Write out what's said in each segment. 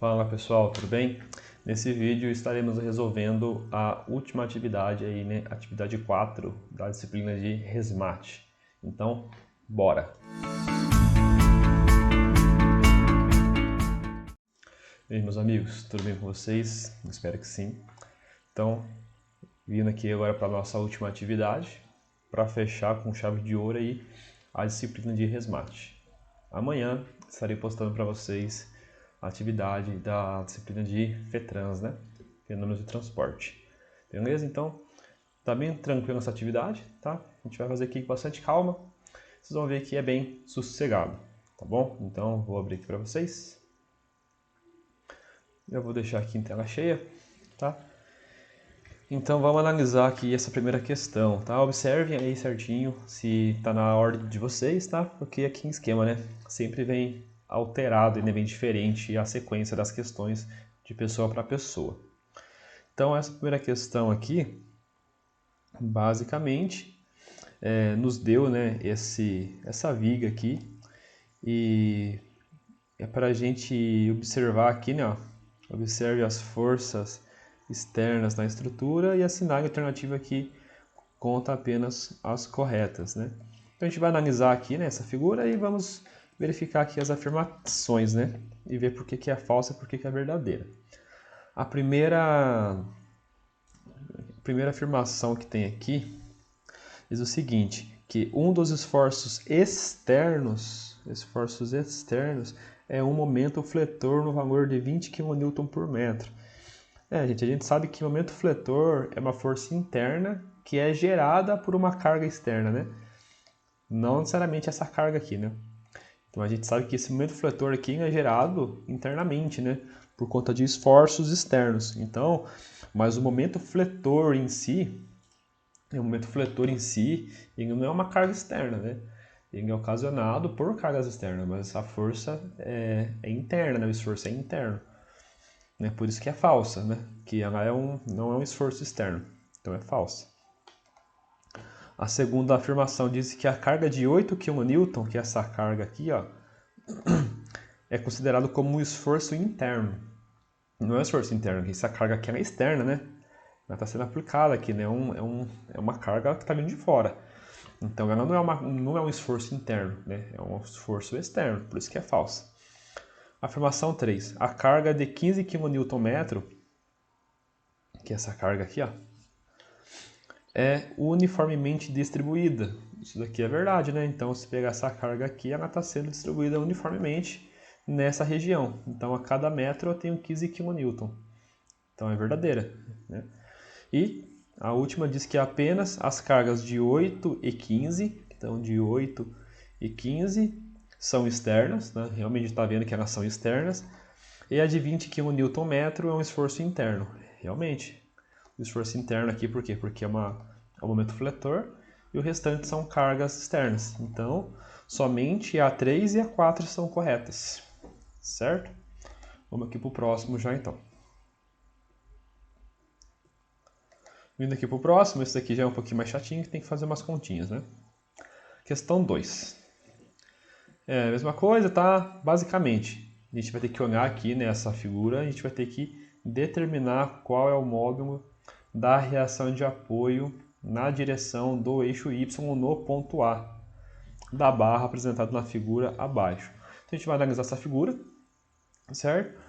Fala pessoal, tudo bem? Nesse vídeo estaremos resolvendo a última atividade aí, né? Atividade 4 da disciplina de Resmate. Então, bora! E aí, meus amigos, tudo bem com vocês? Espero que sim. Então, vindo aqui agora para a nossa última atividade, para fechar com chave de ouro aí a disciplina de Resmate. Amanhã estarei postando para vocês a atividade da disciplina de FETRANS, né? Fenômenos de transporte. Beleza? Então, tá bem tranquilo essa atividade, tá? A gente vai fazer aqui com bastante calma. Vocês vão ver que é bem sossegado, tá bom? Então, vou abrir aqui para vocês. Eu vou deixar aqui em tela cheia, tá? Então, vamos analisar aqui essa primeira questão, tá? Observem aí certinho se tá na ordem de vocês, tá? Porque aqui em esquema, né? Sempre vem alterado e né, bem diferente a sequência das questões de pessoa para pessoa. Então, essa primeira questão aqui, basicamente, nos deu né, essa viga aqui e é para a gente observar aqui, né? Ó, observe as forças externas na estrutura e assinar a alternativa que conta apenas as corretas, né? Então a gente vai analisar aqui né, essa figura e vamos verificar aqui as afirmações, né? E ver por que é falsa e por que é verdadeira. A primeira afirmação que tem aqui diz o seguinte, que um dos esforços externos é um momento fletor no valor de 20 kN por metro. A gente sabe que o momento fletor é uma força interna que é gerada por uma carga externa, né? Não necessariamente essa carga aqui, né? Então a gente sabe que esse momento fletor aqui é gerado internamente, né? Por conta de esforços externos. Então, mas o momento fletor em si, ele não é uma carga externa, né? Ele é ocasionado por cargas externas, mas a força é interna, né? O esforço é interno. Né? Por isso que é falsa, né? Que ela não é um esforço externo, então é falsa. A segunda afirmação diz que a carga de 8 kN, que é essa carga aqui, ó, é considerado como um esforço interno. Não é um esforço interno, essa carga aqui é externa, né? Ela está sendo aplicada aqui, né? É uma carga que está vindo de fora. Então ela não é um esforço interno, né? É um esforço externo, por isso que é falsa. Afirmação 3. A carga de 15 kN, que é essa carga aqui, ó, é uniformemente distribuída. Isso daqui é verdade, né? Então, se pegar essa carga aqui, ela está sendo distribuída uniformemente nessa região. Então, a cada metro eu tenho 15 kN. Então, é verdadeira, né? E a última diz que apenas as cargas de 8 e 15, então de 8 e 15 são externas, né? Realmente está vendo que elas são externas. E a de 20 kN é um esforço interno. Realmente, o esforço interno aqui, por quê? Porque é um momento fletor e o restante são cargas externas. Então, somente a 3 e a 4 são corretas, certo? Vamos aqui para o próximo já então. Vindo aqui para o próximo, esse daqui já é um pouquinho mais chatinho, que tem que fazer umas continhas, né? Questão 2. A mesma coisa, tá? Basicamente, a gente vai ter que olhar aqui nessa figura, a gente vai ter que determinar qual é o módulo da reação de apoio na direção do eixo Y no ponto A da barra apresentado na figura abaixo. Então a gente vai analisar essa figura, certo?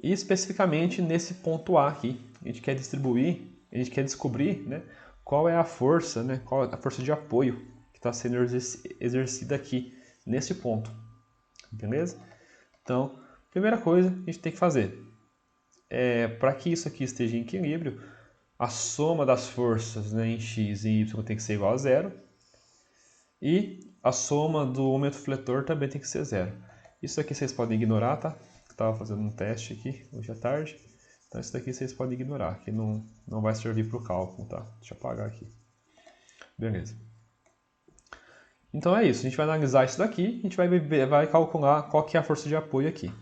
E especificamente nesse ponto A aqui, a gente quer descobrir, né, qual é a força, né, qual é a força de apoio que está sendo exercida aqui nesse ponto, beleza? Então, primeira coisa que a gente tem que fazer para que isso aqui esteja em equilíbrio, a soma das forças né, em x e em y tem que ser igual a zero e a soma do momento fletor também tem que ser zero. Isso aqui vocês podem ignorar, tá? Estava fazendo um teste aqui hoje à tarde, então isso daqui vocês podem ignorar, que não vai servir para o cálculo, tá? Deixa eu apagar aqui. Beleza. Então é isso, a gente vai analisar isso daqui, a gente vai calcular qual que é a força de apoio aqui.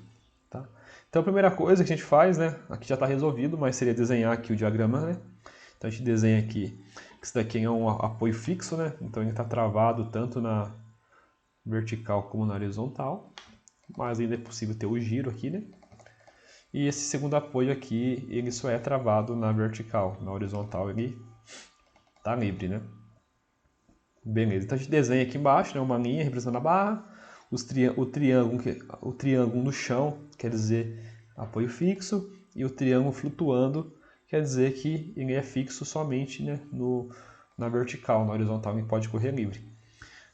Tá? Então a primeira coisa que a gente faz, né, aqui já está resolvido, mas seria desenhar aqui o diagrama, né? Então a gente desenha aqui que isso daqui é um apoio fixo, né? Então ele está travado tanto na vertical como na horizontal, mas ainda é possível ter o giro aqui, né? E esse segundo apoio aqui, ele só é travado na vertical. Na horizontal ele está livre, né? Beleza, então a gente desenha aqui embaixo, né, uma linha representando a barra, o triângulo no chão quer dizer apoio fixo, e o triângulo flutuando quer dizer que ele é fixo somente, né, na vertical, na horizontal ele pode correr livre.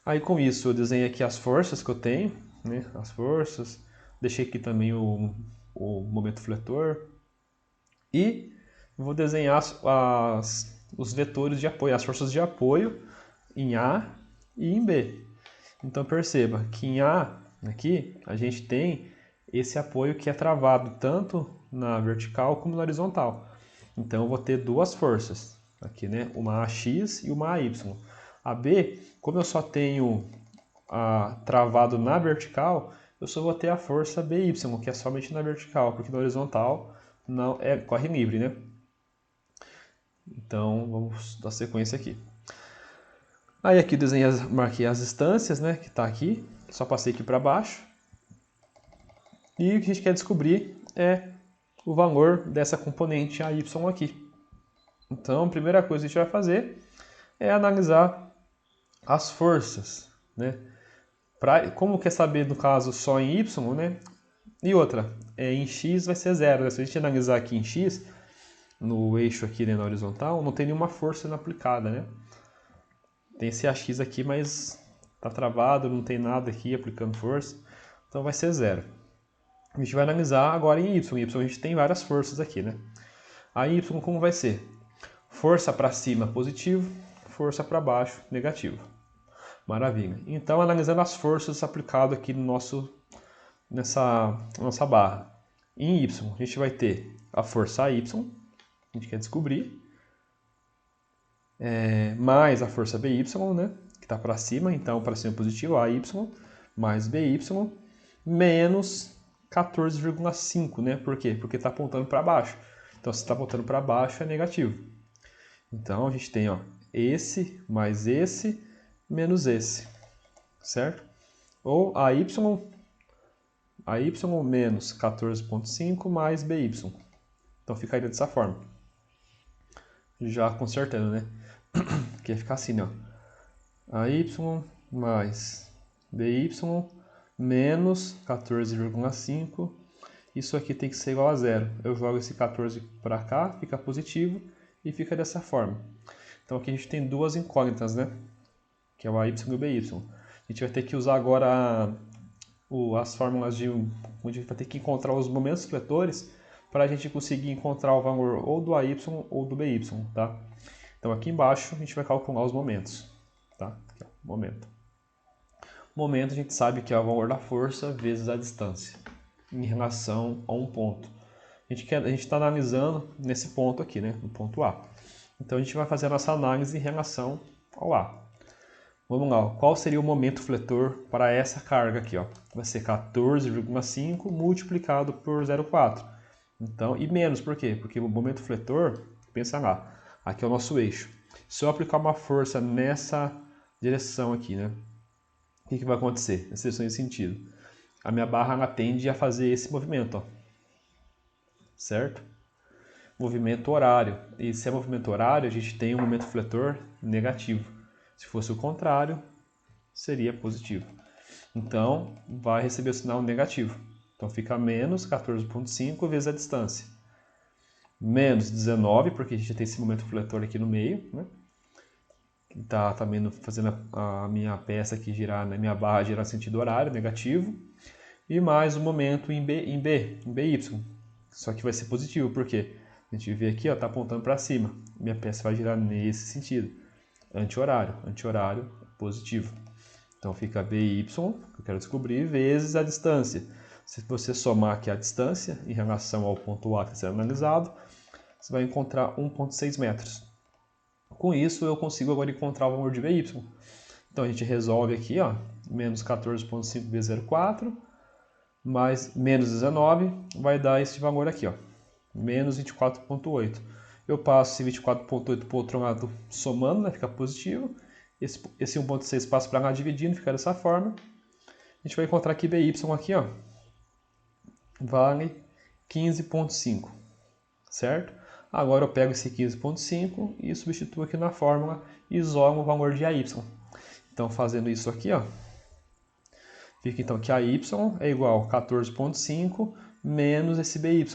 Aí com isso eu desenhei aqui as forças que eu tenho, né, as forças, deixei aqui também o momento fletor, e vou desenhar os vetores de apoio, as forças de apoio em A e em B. Então perceba que em A, aqui, a gente tem esse apoio que é travado tanto na vertical como na horizontal. Então eu vou ter duas forças, aqui, né? Uma AX e uma AY. A B, como eu só tenho travado na vertical, eu só vou ter a força BY, que é somente na vertical, porque na horizontal não corre livre, né? Então vamos dar sequência aqui. Aí aqui eu marquei as distâncias, né, que está aqui, só passei aqui para baixo. E o que a gente quer descobrir é o valor dessa componente AY aqui. Então, a primeira coisa que a gente vai fazer é analisar as forças, né? Como quer saber, no caso, só em Y, né? E outra, em X vai ser zero, né? Se a gente analisar aqui em X, no eixo aqui, né, na horizontal, não tem nenhuma força aplicada, né? Tem esse AX aqui, mas está travado, não tem nada aqui aplicando força, então vai ser zero. A gente vai analisar agora em Y. Em Y a gente tem várias forças aqui, né? A Y como vai ser? Força para cima positivo, força para baixo negativo. Maravilha. Então analisando as forças aplicadas aqui no nessa nossa barra. Em Y a gente vai ter a força AY, a gente quer descobrir, mais a força BY, né, que está para cima, então para cima positivo, AY, mais BY, menos 14,5, né? Por quê? Porque está apontando para baixo. Então, se está apontando para baixo, é negativo. Então, a gente tem, ó, esse mais esse menos esse, certo? Ou AY menos 14,5 mais BY. Então, ficaria dessa forma. Já consertando, né? Que ia ficar assim, ó. AY mais BY menos 14,5. Isso aqui tem que ser igual a zero. Eu jogo esse 14 para cá, fica positivo e fica dessa forma. Então aqui a gente tem duas incógnitas, né? Que é o AY e o BY. A gente vai ter que usar agora as fórmulas onde a gente vai ter que encontrar os momentos fletores para a gente conseguir encontrar o valor ou do AY ou do BY, tá? Então aqui embaixo a gente vai calcular os momentos, tá? Aqui, ó, momento. Momento a gente sabe que é o valor da força vezes a distância em relação a um ponto. A gente está analisando nesse ponto aqui, né? No ponto A. Então a gente vai fazer a nossa análise em relação ao A. Vamos lá, qual seria o momento fletor para essa carga aqui? Ó? Vai ser 14,5 multiplicado por 0,4. Então, e menos, por quê? Porque o momento fletor, pensa lá, aqui é o nosso eixo. Se eu aplicar uma força nessa direção aqui, né? O que vai acontecer? Nessa direção de sentido. A minha barra ela tende a fazer esse movimento, ó. Certo? Movimento horário. E se é movimento horário, a gente tem um momento fletor negativo. Se fosse o contrário, seria positivo. Então, vai receber o sinal negativo. Então, fica menos 14,5 vezes a distância. Menos 19, porque a gente tem esse momento fletor aqui no meio, né? Que está também fazendo a minha peça aqui girar, né? Minha barra girar sentido horário, negativo. E mais um momento em BY. Só que vai ser positivo, porque a gente vê aqui, ó, tá apontando para cima. Minha peça vai girar nesse sentido. Anti-horário positivo. Então fica BY, que eu quero descobrir, vezes a distância. Se você somar aqui a distância em relação ao ponto A que está sendo analisado, você vai encontrar 1,6 metros. Com isso, eu consigo agora encontrar o valor de BY. Então a gente resolve aqui, ó, menos 14,5 vezes 0,4, mais menos 19, vai dar esse valor aqui, ó, menos 24,8. Eu passo esse 24,8 para o outro lado somando, né, fica positivo. Esse 1,6 passa para lá dividindo, fica dessa forma. A gente vai encontrar aqui BY aqui, ó, vale 15,5, certo? Agora eu pego esse 15,5 e substituo aqui na fórmula e isomo o valor de AY. Então, fazendo isso aqui, ó, fica então que AY é igual a 14,5 menos esse BY.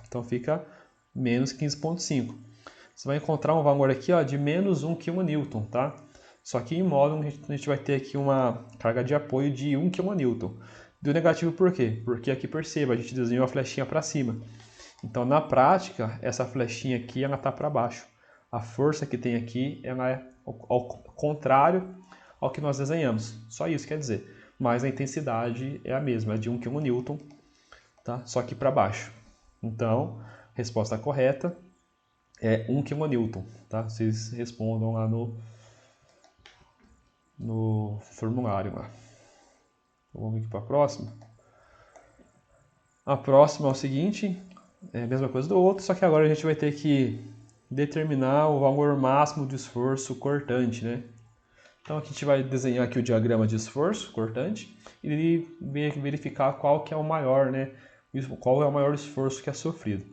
Então, fica menos 15,5. Você vai encontrar um valor aqui, ó, de menos 1 kN, tá? Só que em módulo a gente vai ter aqui uma carga de apoio de 1 kN. Deu negativo por quê? Porque aqui perceba, a gente desenhou a flechinha para cima. Então, na prática, essa flechinha aqui ela está para baixo. A força que tem aqui ela é ao contrário ao que nós desenhamos. Só isso quer dizer. Mas a intensidade é a mesma, é de 1 kN, tá? Só que para baixo. Então, resposta correta é 1 kN, tá? Vocês respondam lá no formulário lá. Vamos aqui para a próxima. A próxima é o seguinte, é a mesma coisa do outro, só que agora a gente vai ter que determinar o valor máximo de esforço cortante, né? Então aqui a gente vai desenhar aqui o diagrama de esforço cortante e verificar qual que é o maior, né? Qual é o maior esforço que é sofrido.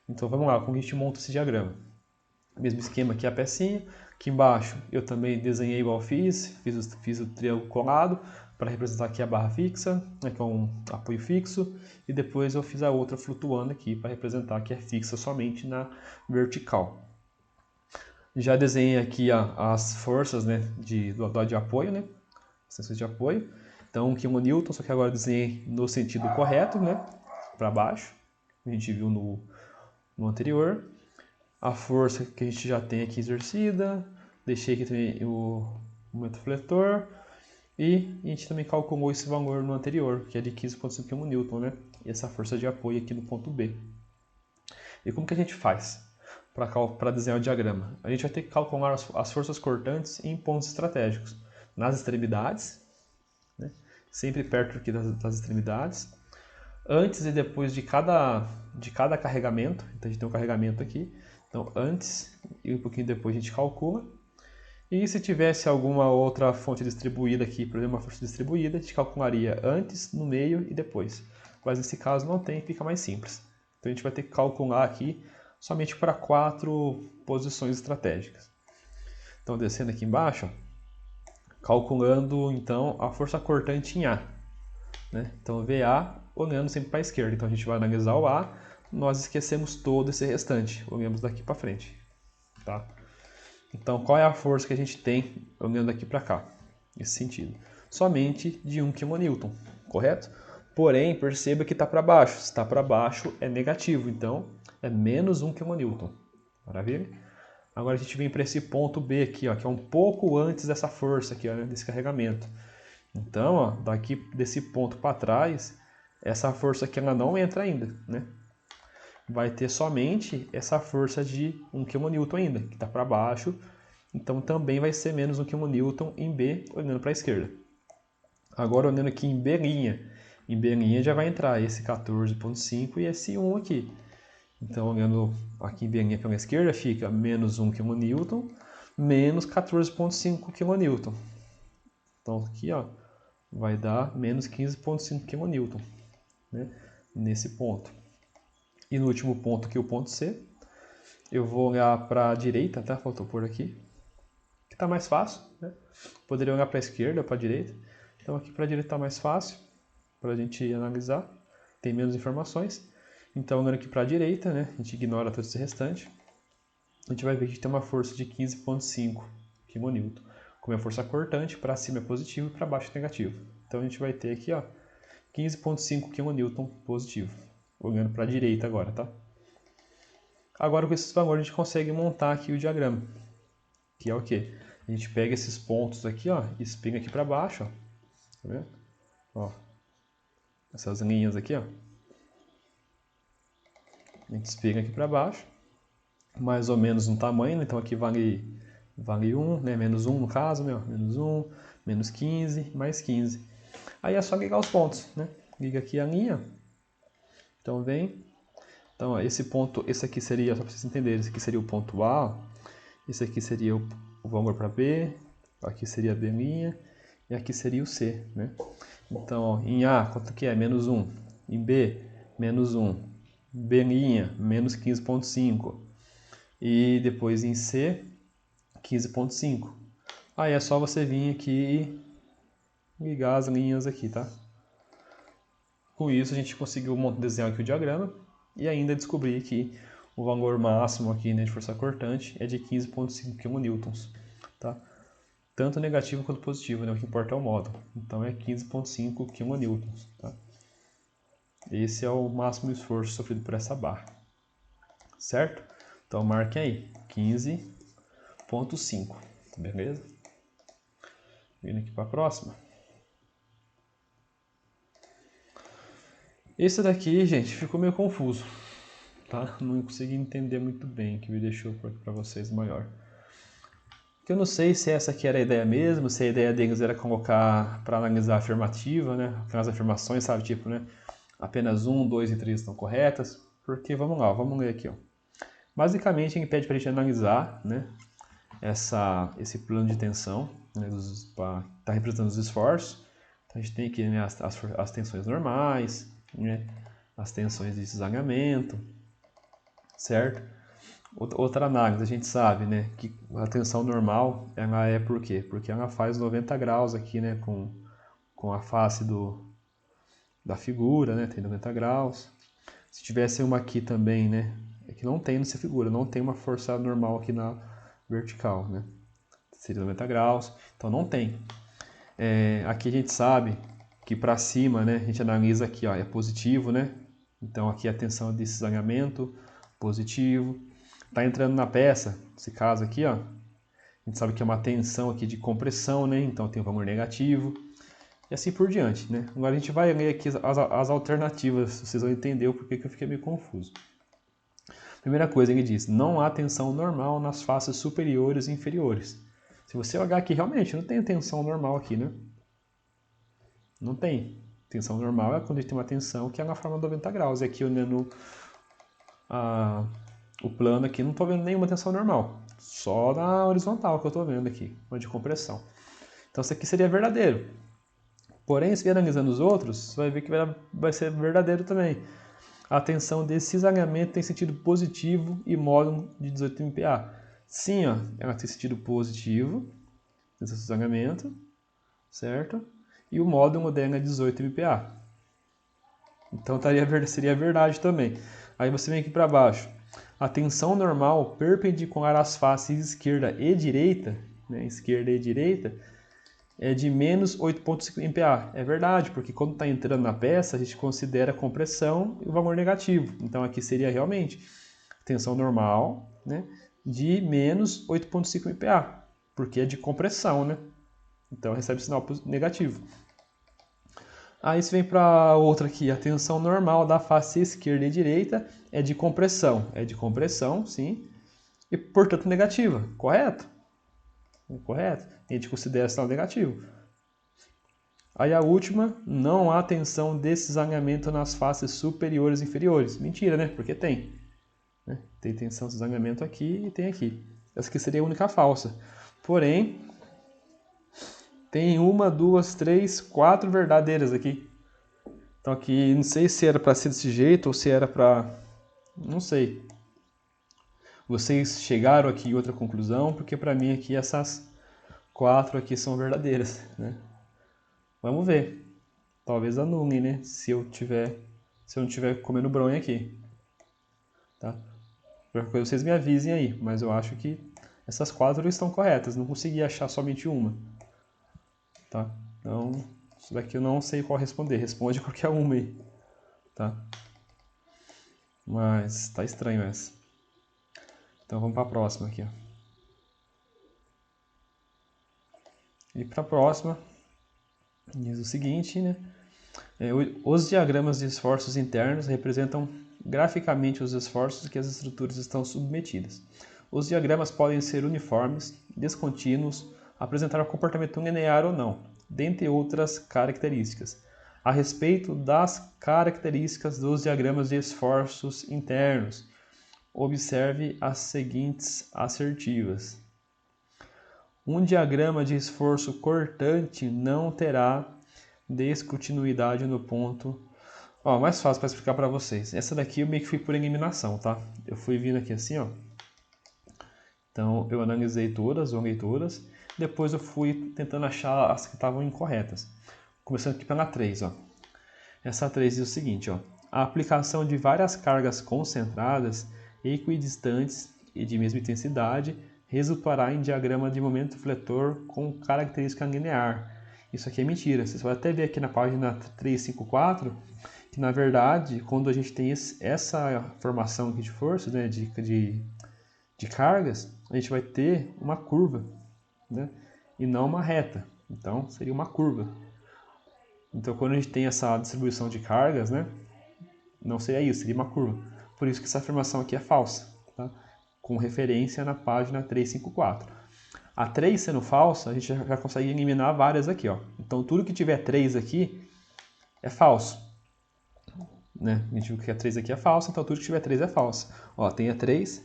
Então vamos lá, como a gente monta esse diagrama? Mesmo esquema aqui a pecinha, aqui embaixo eu também desenhei igual fiz o triângulo colado para representar aqui a barra fixa, né, que é um apoio fixo, e depois eu fiz a outra flutuando aqui para representar que é fixa somente na vertical. Já desenhei aqui as forças, né, do apoio, né, as tensões de apoio. Então 1 kN, só que agora eu desenhei no sentido correto, né, para baixo, a gente viu no anterior. A força que a gente já tem aqui exercida, deixei aqui também o momento fletor, e a gente também calculou esse valor no anterior, que é de 15,5 kN, né? E essa força de apoio aqui no ponto B. E como que a gente faz para desenhar o diagrama? A gente vai ter que calcular as forças cortantes em pontos estratégicos. Nas extremidades, né? Sempre perto aqui das extremidades. Antes e depois de cada carregamento, então a gente tem um carregamento aqui. Então, antes e um pouquinho depois a gente calcula. E se tivesse alguma outra fonte distribuída aqui, por exemplo, uma força distribuída, a gente calcularia antes, no meio e depois. Mas nesse caso não tem, fica mais simples. Então a gente vai ter que calcular aqui somente para 4 posições estratégicas. Então descendo aqui embaixo, calculando então a força cortante em A. Né? Então VA olhando sempre para a esquerda. Então a gente vai analisar o A, nós esquecemos todo esse restante, olhamos daqui para frente. Tá? Então, qual é a força que a gente tem olhando daqui para cá? Nesse sentido. Somente de 1 kN, correto? Porém, perceba que está para baixo. Se está para baixo, é negativo. Então, é menos 1 kN. Maravilha? Agora a gente vem para esse ponto B aqui, ó, que é um pouco antes dessa força aqui, ó, né, desse carregamento. Então, ó, daqui desse ponto para trás, essa força aqui ela não entra ainda, né? Vai ter somente essa força de 1 kN ainda, que está para baixo. Então também vai ser menos 1 kN em B, olhando para a esquerda. Agora olhando aqui em B'. Em B' já vai entrar esse 14,5 e esse 1 aqui. Então olhando aqui em B' pela esquerda fica menos 1 kN, menos 14,5 kN. Então aqui ó, vai dar menos 15,5 kN, né, nesse ponto. E no último ponto aqui, o ponto C, eu vou olhar para a direita, tá? Faltou por aqui, que está mais fácil, né? Poderia olhar para a esquerda ou para a direita. Então aqui para a direita está mais fácil para a gente analisar, tem menos informações. Então olhando aqui para a direita, né? A gente ignora todo esse restante. A gente vai ver que tem uma força de 15,5 kN. Como é força cortante, para cima é positivo e para baixo é negativo. Então a gente vai ter aqui, ó, 15,5 kN positivo. Olhando para a direita agora, tá? Agora com esses valores a gente consegue montar aqui o diagrama. Que é o quê? A gente pega esses pontos aqui, ó, e espinha aqui para baixo, ó. Tá vendo? Ó. Essas linhas aqui, ó. A gente espinha aqui para baixo. Mais ou menos no tamanho, né? Então aqui vale 1, né? Menos 1 no caso, né? Menos 1, menos 15, mais 15. Aí é só ligar os pontos, né? Liga aqui a linha. Então vem. Então ó, esse ponto, esse aqui seria, só para vocês entenderem, esse aqui seria o ponto A. Esse aqui seria o valor para B. Aqui seria a B'. E aqui seria o C, né? Então ó, em A, quanto que é? Menos 1. Em B, menos 1. B', menos 15,5. E depois em C, 15,5. Aí é só você vir aqui e ligar as linhas aqui, tá? Com isso a gente conseguiu desenhar aqui o diagrama e ainda descobrir que o valor máximo aqui, né, de força cortante é de 15,5 kN, tá? Tanto negativo quanto positivo, né? O que importa é o módulo. Então é 15,5 kN, tá? Esse é o máximo esforço sofrido por essa barra, certo? Então marquem aí, 15,5, beleza? Vindo aqui para a próxima. Esse daqui, gente, ficou meio confuso, tá? Não consegui entender muito bem, que me deixou para vocês maior. Que eu não sei se essa aqui era a ideia mesmo, se a ideia deles era colocar para analisar a afirmativa, né? Aquelas afirmações, sabe? Tipo, né? Apenas 1, 2 e 3 estão corretas. Porque, vamos lá, vamos ler aqui, ó. Basicamente, ele pede para a gente analisar, né? Esse plano de tensão, né? Tá representando os esforços. Então, a gente tem aqui, né, as tensões normais, né? As tensões de cisalhamento, certo? Outra análise, a gente sabe, né, que a tensão normal, ela é por quê? Porque ela faz 90 graus aqui, né, com a face da figura, né, tem 90 graus. Se tivesse uma aqui também, né, é que não tem nessa figura, não tem uma força normal aqui na vertical, né, seria 90 graus, então não tem. Aqui a gente sabe que para cima, né, a gente analisa aqui, ó, é positivo, né, então aqui a tensão de cisalhamento, positivo. Tá entrando na peça, esse caso aqui, ó, a gente sabe que é uma tensão aqui de compressão, né, então tem um valor negativo, e assim por diante, né. Agora a gente vai ler aqui as alternativas, vocês vão entender o porquê que eu fiquei meio confuso. Primeira coisa, ele diz, não há tensão normal nas faces superiores e inferiores. Se você olhar aqui, realmente, não tem tensão normal aqui, né? Não tem. Tensão normal é quando a gente tem uma tensão que é na forma de 90 graus. E aqui olhando o plano aqui, não estou vendo nenhuma tensão normal. Só na horizontal que eu estou vendo aqui, uma de compressão. Então isso aqui seria verdadeiro. Porém, se vier analisando os outros, você vai ver que vai ser verdadeiro também. A tensão de cisalhamento tem sentido positivo e módulo de 18 MPa. Sim, ó, ela tem sentido positivo, esse cisalhamento, certo? E o módulo dela é 18 MPa. Então seria verdade também. Aí você vem aqui para baixo. A tensão normal perpendicular às faces esquerda e direita, né, esquerda e direita, é de menos 8,5 MPa. É verdade, porque quando está entrando na peça, a gente considera a compressão e o valor negativo. Então aqui seria realmente tensão normal, né, de menos 8,5 MPa, porque é de compressão, né? Então recebe sinal negativo. Aí você vem para outra aqui, a tensão normal da face esquerda e direita é de compressão, sim, e portanto negativa, correto? Correto? A gente considera sinal negativo. Aí a última, não há tensão de cisalhamento nas faces superiores e inferiores. Mentira, né? Porque tem. Né? Tem tensão de cisalhamento aqui e tem aqui. Essa aqui seria a única falsa. Porém, tem 1, 2, 3, 4 verdadeiras aqui. Então aqui, não sei se era para ser desse jeito ou se era para... Não sei. Vocês chegaram aqui em outra conclusão, porque para mim aqui essas 4 aqui são verdadeiras, né? Vamos ver. Talvez anule, né? Se eu não estiver comendo bronha aqui. Tá? Qualquer coisa vocês me avisem aí, mas eu acho que essas 4 estão corretas. Não consegui achar somente uma. Tá? Então, isso daqui eu não sei qual responder. Responde qualquer uma aí. Tá? Mas tá estranho essa. Então vamos para a próxima aqui. Ó. E para a próxima, diz o seguinte, né? Os diagramas de esforços internos representam graficamente os esforços que as estruturas estão submetidas. Os diagramas podem ser uniformes, descontínuos, apresentar um comportamento linear ou não, dentre outras características. A respeito das características dos diagramas de esforços internos, observe as seguintes assertivas. Um diagrama de esforço cortante não terá descontinuidade no ponto Ó, mais fácil para explicar para vocês. Essa daqui eu meio que fui por eliminação, tá? Eu fui vindo aqui assim, ó. Então eu analisei todas, olhei todas. Depois eu fui tentando achar as que estavam incorretas. Começando aqui pela 3, ó. Essa 3 diz o seguinte, ó. A aplicação de várias cargas concentradas, equidistantes e de mesma intensidade resultará em diagrama de momento fletor com característica linear. Isso aqui é mentira. Vocês podem até ver aqui na página 354 que, na verdade, quando a gente tem essa formação aqui de forças, né, de cargas, a gente vai ter uma curva, né, e não uma reta. Então, seria uma curva. Então, quando a gente tem essa distribuição de cargas, né, não seria isso, seria uma curva. Por isso que essa afirmação aqui é falsa, tá? Com referência na página 354. A 3 sendo falsa, a gente já consegue eliminar várias aqui, ó. Então, tudo que tiver 3 aqui é falso, né? A gente viu que a 3 aqui é falsa, então tudo que tiver 3 é falso. Ó, tem a 3,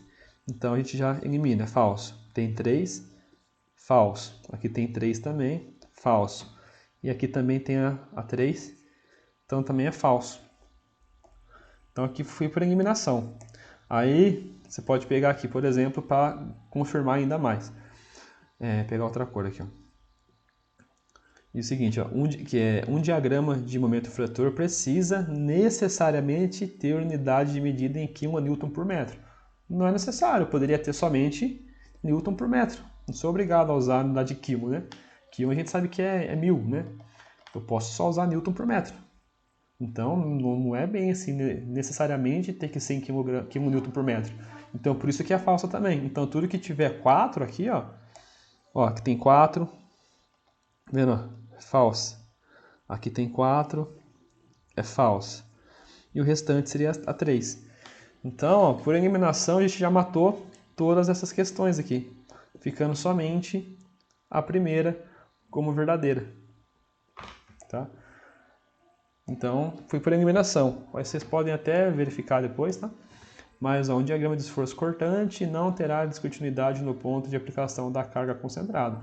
então a gente já elimina, é falso. Tem 3, falso. Aqui tem 3 também, falso. E aqui também tem a 3, então também é falso. Então aqui fui por eliminação. Aí você pode pegar aqui, por exemplo, para confirmar ainda mais. Pegar outra cor aqui, ó. E o seguinte, ó, um diagrama de momento fletor precisa necessariamente ter unidade de medida em kN por metro. Não é necessário, poderia ter somente Newton por metro. Não sou obrigado a usar a unidade de quilo, né? Quilo a gente sabe que é 1000, né? Eu posso só usar Newton por metro. Então, não é bem assim, necessariamente ter que ser em kN por metro. Então, por isso que é falsa também. Então, tudo que tiver 4 aqui, ó, aqui tem 4, vendo, ó, é falsa. Aqui tem 4, é falsa. E o restante seria a 3. Então, ó, por eliminação, a gente já matou todas essas questões aqui, ficando somente a primeira como verdadeira, tá? Então, fui por eliminação. Vocês podem até verificar depois, tá? Mas ó, um diagrama de esforço cortante não terá descontinuidade no ponto de aplicação da carga concentrada.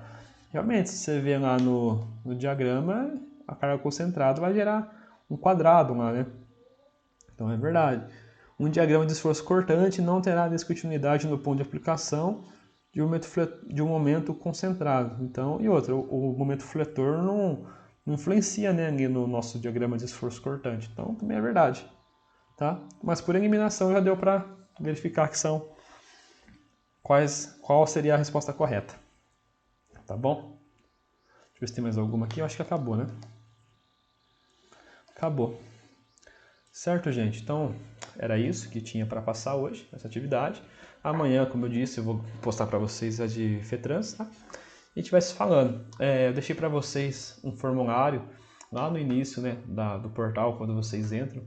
Realmente, se você vê lá no diagrama, a carga concentrada vai gerar um quadrado lá, né? Então, é verdade. Um diagrama de esforço cortante não terá descontinuidade no ponto de aplicação de um momento concentrado. Então, e outra, o momento fletor não influencia, né, no nosso diagrama de esforço cortante. Então, também é verdade. Tá? Mas por eliminação já deu para verificar que são qual seria a resposta correta. Tá bom? Deixa eu ver se tem mais alguma aqui. Eu acho que acabou, né? Acabou. Certo, gente? Então, era isso que tinha para passar hoje, essa atividade. Amanhã, como eu disse, eu vou postar para vocês a de FETRANS, tá? E a gente vai se falando. Eu deixei para vocês um formulário lá no início, né, do portal, quando vocês entram.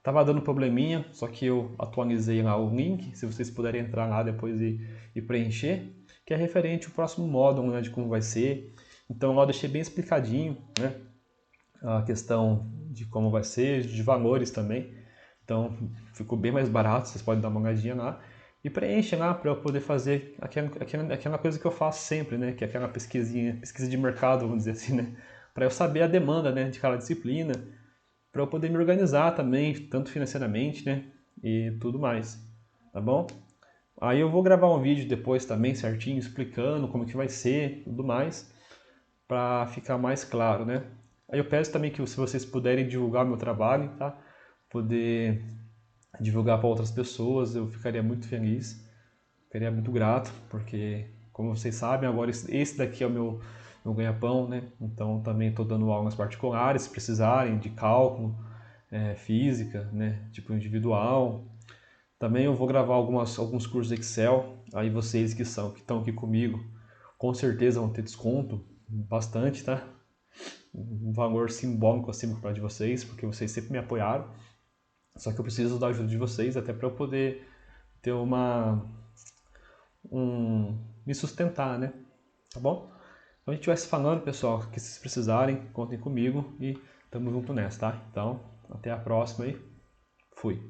Tava dando probleminha, só que eu atualizei lá o link, se vocês puderem entrar lá depois e preencher, que é referente ao próximo módulo, né, de como vai ser. Então lá eu deixei bem explicadinho, né, a questão de como vai ser, de valores também. Então ficou bem mais barato, vocês podem dar uma olhadinha lá. E preenchem lá para eu poder fazer aquela coisa que eu faço sempre, né, que é aquela pesquisa de mercado, vamos dizer assim, né, para eu saber a demanda, né, de cada disciplina, para eu poder me organizar também, tanto financeiramente, né, e tudo mais, tá bom? Aí eu vou gravar um vídeo depois também certinho, explicando como que vai ser, tudo mais, para ficar mais claro, né? Aí eu peço também que se vocês puderem divulgar meu trabalho, tá? Poder divulgar para outras pessoas, eu ficaria muito feliz, ficaria muito grato, porque, como vocês sabem, agora esse daqui é o meu ganha-pão, né? Então também estou dando aulas particulares, se precisarem, de cálculo, física, né? Tipo individual. Também eu vou gravar alguns cursos Excel, aí vocês que estão aqui comigo, com certeza vão ter desconto, bastante, tá? Um valor simbólico assim para de vocês, porque vocês sempre me apoiaram. Só que eu preciso da ajuda de vocês até para eu poder ter me sustentar, né? Tá bom? Então a gente vai se falando, pessoal, que se precisarem, contem comigo e tamo junto nessa, tá? Então, até a próxima e fui!